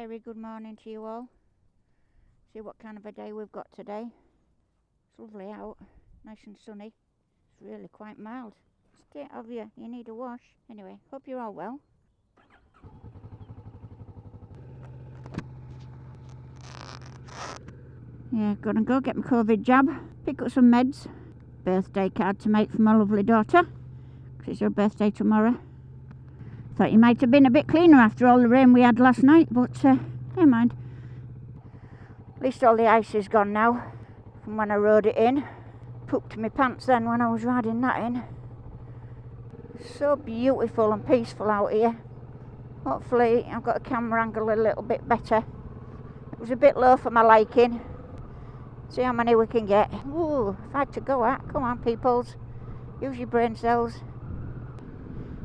Very good morning to you all. See what kind of a day we've got today. It's lovely out, nice and sunny. It's really quite mild. State of you need a wash. Anyway, hope you're all well. Yeah, gonna go get my COVID jab, pick up some meds, birthday card to make for my lovely daughter, because it's her birthday tomorrow. Thought you might have been a bit cleaner after all the rain we had last night, but never mind. At least all the ice is gone now from when I rode it in. Pooped my pants then when I was riding that in. So beautiful and peaceful out here. Hopefully I've got the camera angle a little bit better. It was a bit low for my liking. See how many we can get. Ooh, if I had to go at. Come on, peoples. Use your brain cells.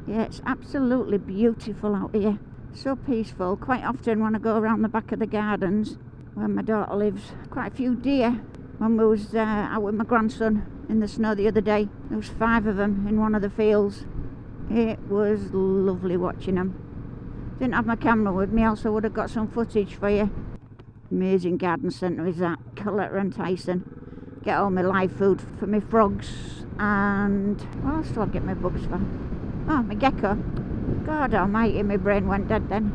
Yeah, it's absolutely beautiful out here. So peaceful. Quite often when I go around the back of the gardens where my daughter lives, quite a few deer. When we was out with my grandson in the snow the other day, there was 5 of them in one of the fields. It was lovely watching them. Didn't have my camera with me, else I would have got some footage for you. Amazing garden centre is that. Coletta and Tyson. Get all my live food for my frogs, and what else do I get my bugs for? Oh, my gecko. God almighty, my brain went dead then.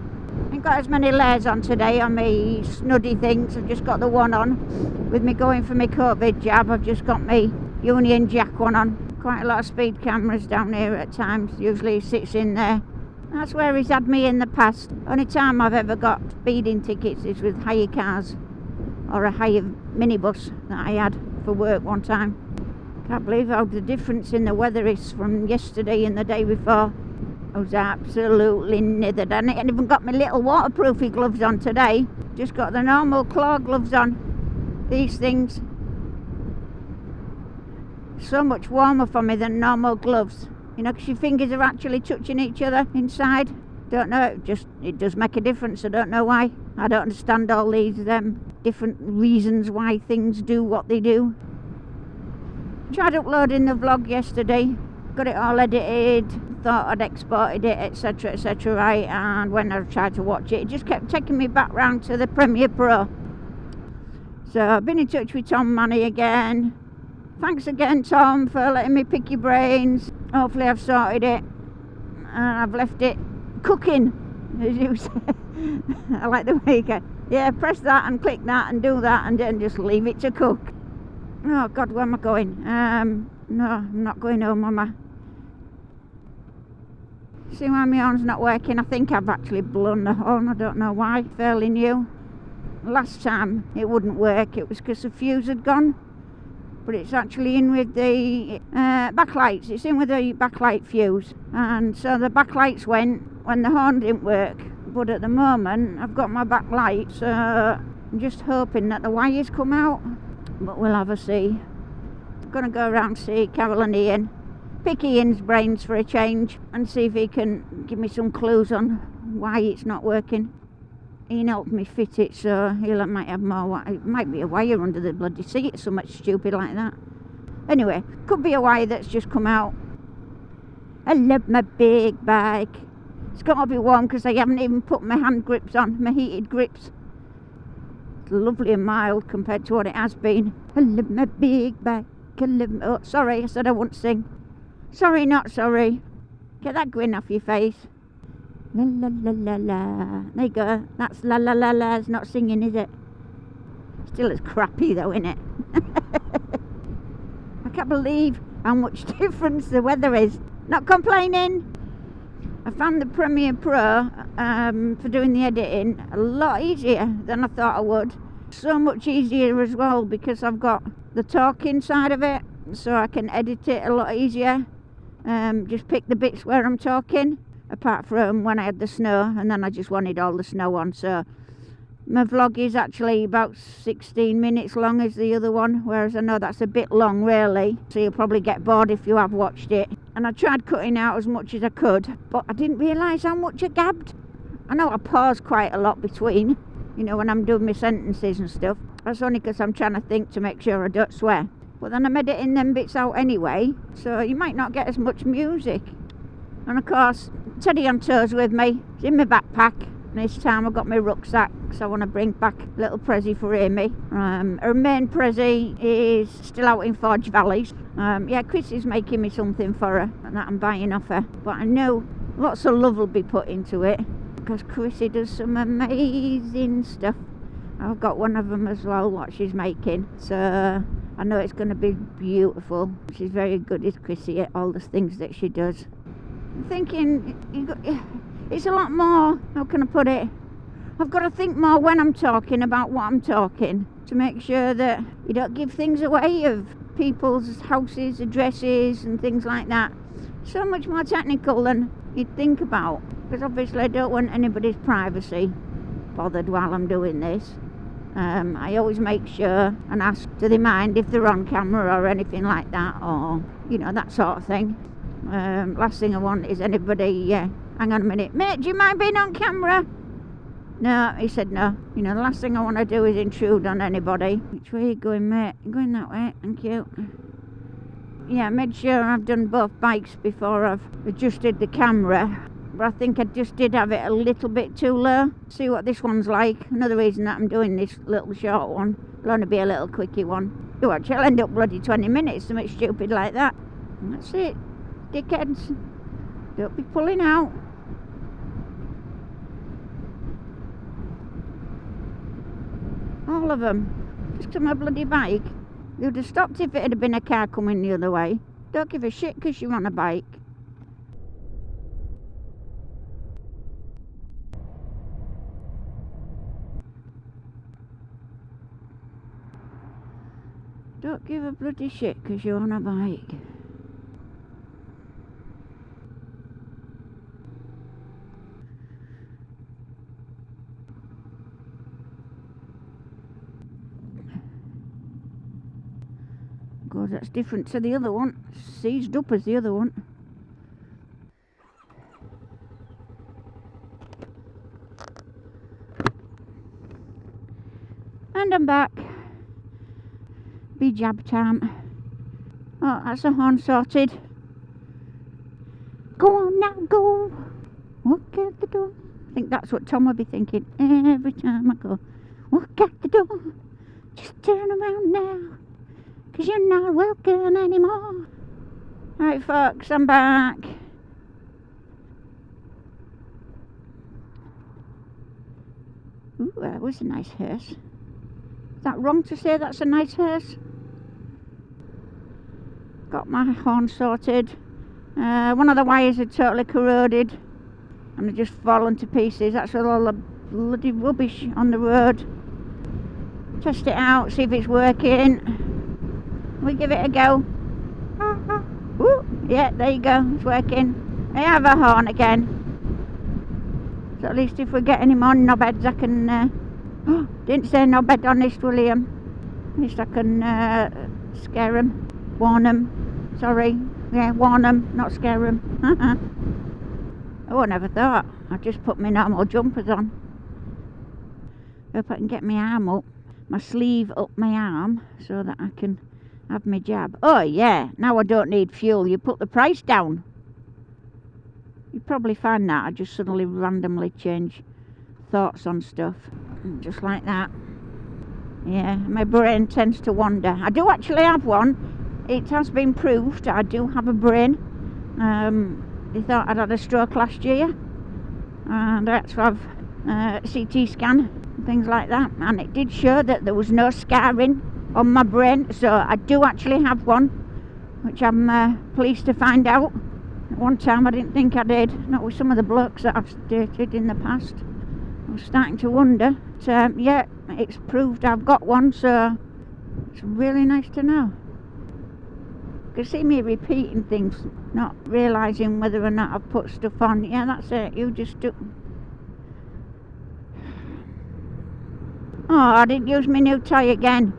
Ain't got as many layers on today on my snuddy things. I've just got the one on. With me going for my COVID jab, I've just got my Union Jack one on. Quite a lot of speed cameras down here at times. Usually he sits in there. That's where he's had me in the past. Only time I've ever got speeding tickets is with hire cars. Or a hire minibus that I had for work one time. Can't believe how the difference in the weather is from yesterday and the day before. I was absolutely nithered. I ain't even got my little waterproofy gloves on today. Just got the normal claw gloves on. These things. So much warmer for me than normal gloves. You know, because your fingers are actually touching each other inside. Don't know, it does make a difference. I don't know why. I don't understand all these different reasons why things do what they do. Tried uploading the vlog yesterday, got it all edited, thought I'd exported it, etc, etc, right, and when I tried to watch it just kept taking me back round to the Premiere Pro. So I've been in touch with Tom Manny again. Thanks again, Tom, for letting me pick your brains. Hopefully I've sorted it and I've left it cooking, as you say. I like the way you can, yeah, press that and click that and do that and then just leave it to cook. Oh God, where am I going? No, I'm not going home, am I? See why my horn's not working? I think I've actually blown the horn, I don't know why, fairly new. Last time it wouldn't work, it was because the fuse had gone. But it's actually in with the backlights, it's in with the backlight fuse. And so the backlights went when the horn didn't work. But at the moment, I've got my backlight, so I'm just hoping that the wires come out. But we'll have a see. I'm going to go around see Carol and Ian, pick Ian's brains for a change and see if he can give me some clues on why it's not working. Ian helped me fit it, so he might have more. It might be a wire under the bloody seat or something stupid like that. Anyway, could be a wire that's just come out. I love my big bike. It's got to be warm because I haven't even put my hand grips on, my heated grips. Lovely and mild compared to what it has been. I love my big bike. Oh, sorry, I said I wouldn't sing. Sorry, not sorry. Get that grin off your face. La la la la la. There you go. That's la la la la. It's not singing, is it? Still as crappy though, isn't it? I can't believe how much difference the weather is. Not complaining. I found the Premiere Pro for doing the editing a lot easier than I thought I would. So much easier as well because I've got the talking side of it, so I can edit it a lot easier. Just pick the bits where I'm talking, apart from when I had the snow, and then I just wanted all the snow on. So my vlog is actually about 16 minutes long as the other one, whereas I know that's a bit long really, so you'll probably get bored if you have watched it. And I tried cutting out as much as I could, but I didn't realise how much I gabbed. I know I pause quite a lot between, you know, when I'm doing my sentences and stuff. That's only because I'm trying to think to make sure I don't swear. But then I'm editing them bits out anyway, so you might not get as much music. And of course, Teddy on toes with me, it's in my backpack. This time I've got my rucksack, so I want to bring back a little pressie for Amy. Her main pressie is still out in Forge Valleys. Yeah, Chris is making me something for her that I'm buying off her. But I know lots of love will be put into it because Chrissy does some amazing stuff. I've got one of them as well, what she's making. So I know it's going to be beautiful. She's very good, is Chrissy, at all the things that she does. I'm thinking, it's a lot more, how can I put it? I've got to think more when I'm talking about what I'm talking to make sure that you don't give things away of people's houses, addresses and things like that. So much more technical than you'd think about, because obviously I don't want anybody's privacy bothered while I'm doing this. I always make sure and ask, do they mind if they're on camera or anything like that, or you know, that sort of thing. Last thing I want is anybody, hang on a minute, mate, do you mind being on camera? No, he said no. You know, the last thing I want to do is intrude on anybody. Which way are you going, mate? You're going that way, thank you. Yeah, I made sure I've done both bikes before I've adjusted the camera. But I think I just did have it a little bit too low. See what this one's like. Another reason that I'm doing this little short one. It'll only be a little quickie one. You watch, I'll end up bloody 20 minutes, something stupid like that. And that's it. Dickheads. Don't be pulling out. All of them. Just to my bloody bike. They would have stopped if it had been a car coming the other way. Don't give a shit because you're on a bike. Don't give a bloody shit because you're on a bike. God, that's different to the other one. Seized up as the other one. And I'm back. Be jab time. Oh, that's a horn sorted. Go on now, go. Walk out the door. I think that's what Tom will be thinking every time I go. Walk out the door. Just turn around now, 'cause you're not welcome anymore. Right, folks, I'm back. Ooh, that was a nice hearse. Is that wrong to say that's a nice hearse? Got my horn sorted. One of the wires had totally corroded and had just fallen to pieces. That's with all the bloody rubbish on the road. Test it out, see if it's working. We give it a go. Ooh, yeah, there you go, it's working. I have a horn again. So at least if we get any more knobheads I can... didn't say knobhead honest, William. At least I can scare them, warn them. Sorry, yeah, warn them, not scare them. Oh, I never thought. I just put my normal jumpers on. Hope I can get my arm up, my sleeve up my arm, so that I can have my jab. Oh yeah, now I don't need fuel. You put the price down. You'd probably find that I just suddenly randomly change thoughts on stuff. Just like that. Yeah, my brain tends to wander. I do actually have one. It has been proved I do have a brain. They thought I'd had a stroke last year, and I had to have a CT scan and things like that, and it did show that there was no scarring on my brain, so I do actually have one, which I'm pleased to find out. At one time I didn't think I did, not with some of the blokes that I've dated in the past. I was starting to wonder, but yeah, it's proved I've got one, so it's really nice to know. You can see me repeating things, not realising whether or not I've put stuff on. Yeah, that's it, you just do. Oh, I didn't use my new toy again.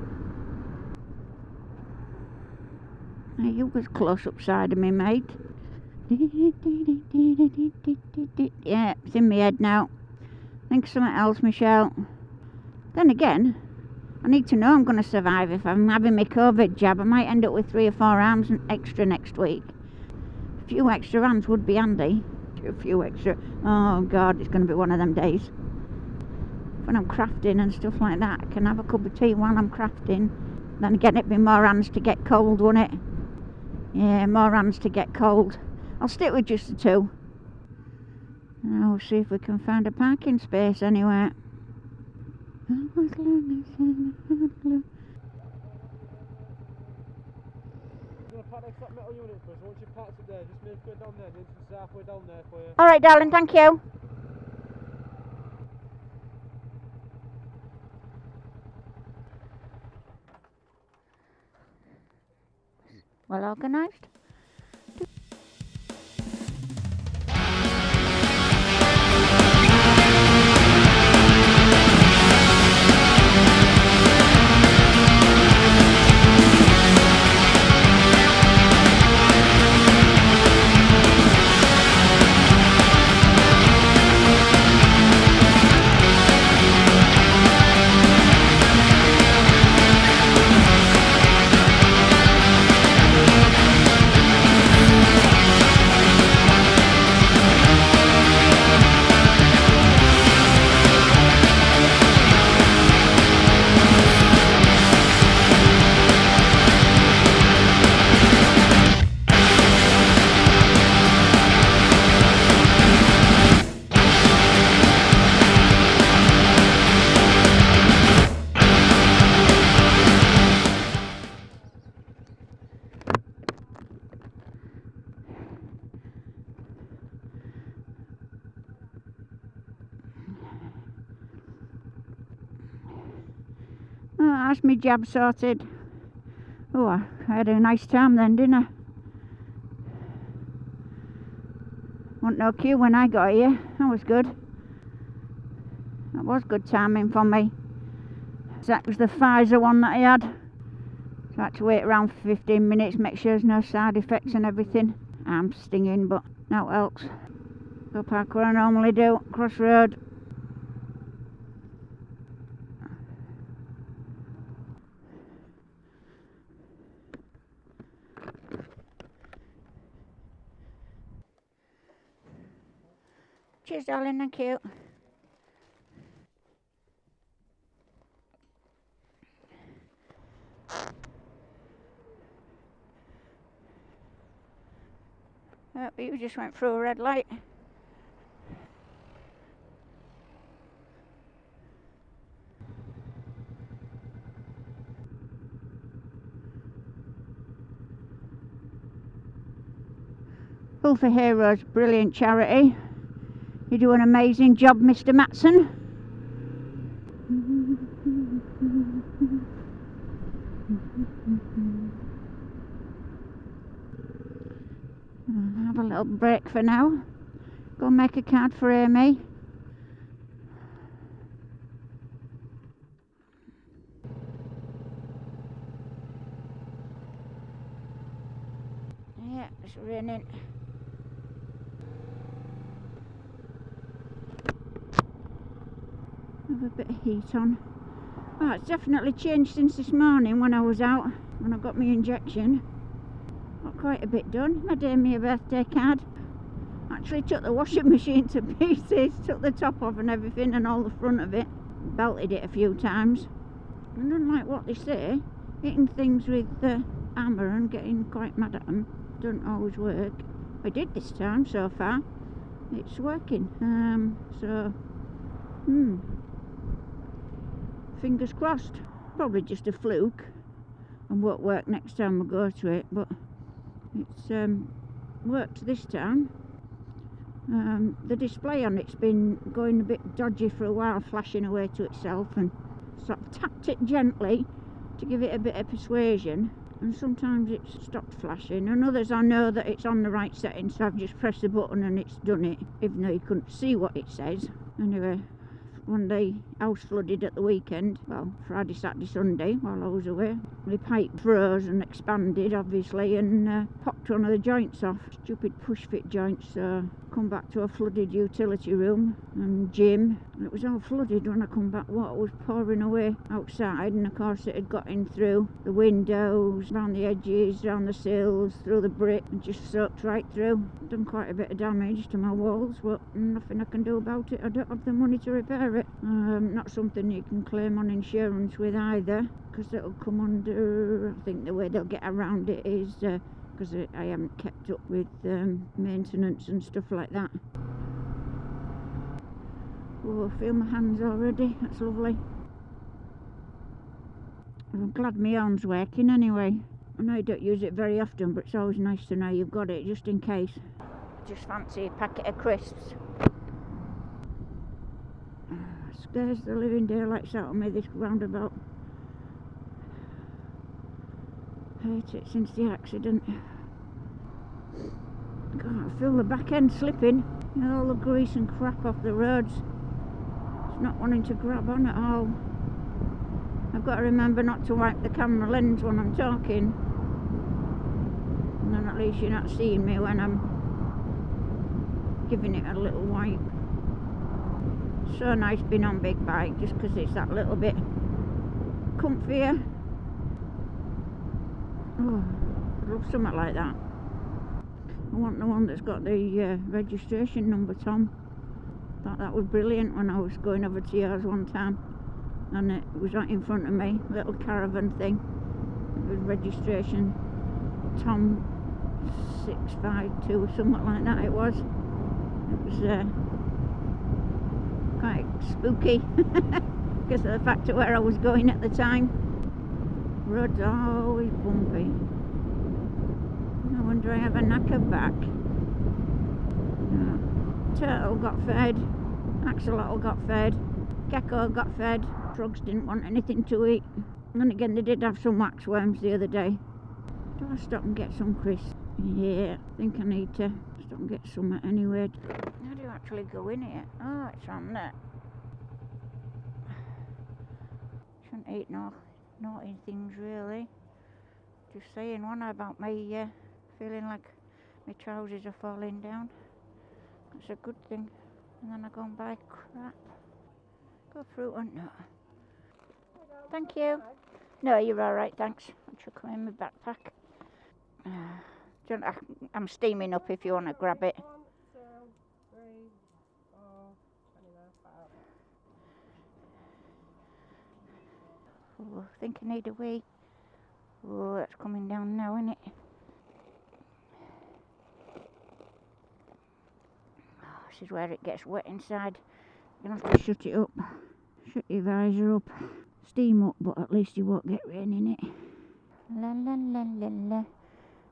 Hey, you was close upside of me, mate. Yeah, it's in my head now. Think of something else, Michelle. Then again, I need to know I'm going to survive. If I'm having my COVID jab, I might end up with 3 or 4 arms extra next week. A few extra arms would be handy. A few extra. Oh God, it's going to be one of them days. when I'm crafting and stuff like that. I can have a cup of tea while I'm crafting. Then again, it'd be more hands to get cold, wouldn't it? Yeah, more hands to get cold. I'll stick with just the two. And I'll see if we can find a parking space anywhere. You want to pack next to that metal unit for us? Once you've packed it there, just make it down there. The entrance is halfway down there for you. Alright, darling, thank you. Well organised. Oh, that's my jab sorted. Oh, I had a nice time then, didn't I? Wasn't no queue when I got here. That was good. That was good timing for me. That was the Pfizer one that I had. So I had to wait around for 15 minutes, make sure there's no side effects and everything. I'm stinging, but now else. Go park where I normally do, crossroad. Cheers, darling, thank you. But you just went through a red light. Full for Heroes, brilliant charity. You do an amazing job, Mr. Matson. I'll have a little break for now. Go and make a card for Amy. Yeah, it's raining. Have a bit of heat on. Oh, it's definitely changed since this morning when I was out, when I got my injection. Got quite a bit done. Made Amy a birthday card. Actually took the washing machine to pieces, took the top off and everything and all the front of it. Belted it a few times. And unlike what they say, hitting things with the hammer and getting quite mad at them doesn't always work. I did this time so far. It's working. Fingers crossed. Probably just a fluke and won't work next time we go to it, but it's worked this time. The display on it's been going a bit dodgy for a while, flashing away to itself, and sort of tapped it gently to give it a bit of persuasion, and sometimes it's stopped flashing, and others I know that it's on the right setting, so I've just pressed the button and it's done it, even though you couldn't see what it says. Anyway, when the house flooded at the weekend, well, Friday, Saturday, Sunday, while I was away, the pipe froze and expanded, obviously, and popped one of the joints off. Stupid push fit joints, so come back to a flooded utility room and gym. And it was all flooded when I come back. Water was pouring away outside, and of course it had got in through the windows, around the edges, around the sills, through the brick, and just soaked right through. Done quite a bit of damage to my walls, but nothing I can do about it. I don't have the money to repair Not something you can claim on insurance with either, because it'll come under, I think the way they'll get around it is because I haven't kept up with maintenance and stuff like that. Oh, I feel my hands already. That's lovely. I'm glad my arm's working anyway. I know you don't use it very often, but it's always nice to know you've got it just in case. Just fancy a packet of crisps. Scares the living daylights out of me, this roundabout. Hate it since the accident. God, I feel the back end slipping. You know, all the grease and crap off the roads. It's not wanting to grab on at all. I've got to remember not to wipe the camera lens when I'm talking. And then at least you're not seeing me when I'm giving it a little wipe. So nice being on big bike just because it's that little bit comfier. Oh, I love something like that. I want the one that's got the registration number, Tom. Thought that was brilliant when I was going over to yours one time, and it was right in front of me, little caravan thing. It was registration Tom 652 or something like that. It was quite spooky because of the fact of where I was going at the time. Roads are always bumpy. No wonder I have a knackered back. Turtle got fed, axolotl got fed, gecko got fed, frogs didn't want anything to eat. And then again, they did have some waxworms the other day. Do I stop and get some crisps? Yeah, I think I need to stop and get some anyway. How do you actually go in here? Oh, it's on there. Shouldn't eat naughty things really. Just saying one about me feeling like my trousers are falling down. That's a good thing. And then I go and buy crap. Go fruit and nut. Thank you. No, you're alright, thanks. I should come in my backpack. I'm steaming up if you want to grab it. 1, 2, 3, 4, 5. Oh, I think I need a wee. Oh, that's coming down now, isn't it? Oh, this is where it gets wet inside. You're gonna have to shut it up. Shut your visor up. Steam up, but at least you won't get rain in it. La la la la la.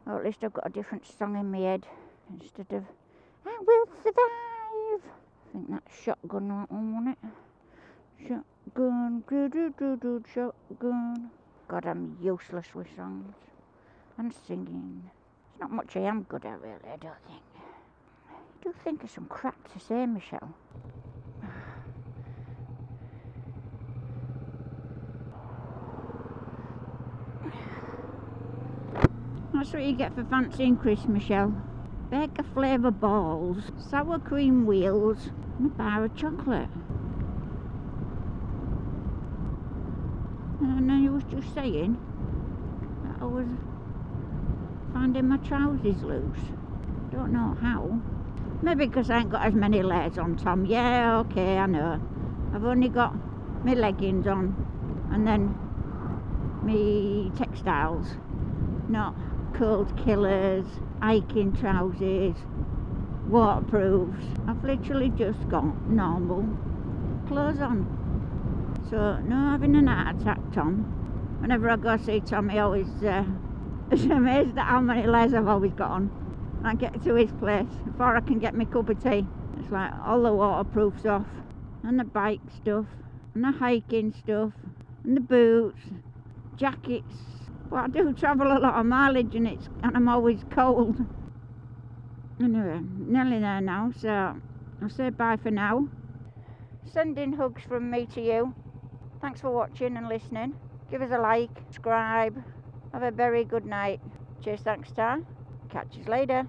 Oh, at least I've got a different song in my head instead of I will survive. I think that's shotgun one, wasn't it? Shotgun, do shotgun. God, I'm useless with songs and singing. It's not much I am good at really, I don't think. I do think of some crap to say, Michelle. That's what you get for fancying crisps, Michelle. Baker flavour balls, sour cream wheels, and a bar of chocolate. And then you was just saying that I was finding my trousers loose. Don't know how. Maybe because I ain't got as many layers on, Tom. Yeah, okay, I know. I've only got my leggings on and then me textiles, not cold killers, hiking trousers, waterproofs. I've literally just got normal clothes on. So no having an heart attack, Tom. Whenever I go see Tom, he always is amazed at how many layers I've always got on. And I get to his place before I can get my cup of tea. It's like all the waterproofs off, and the bike stuff, and the hiking stuff, and the boots, jackets. But I do travel a lot of mileage and I'm always cold. Anyway, nearly there now, so I'll say bye for now. Sending hugs from me to you. Thanks for watching and listening. Give us a like, subscribe. Have a very good night. Cheers, thanks, Tar. Catch you later.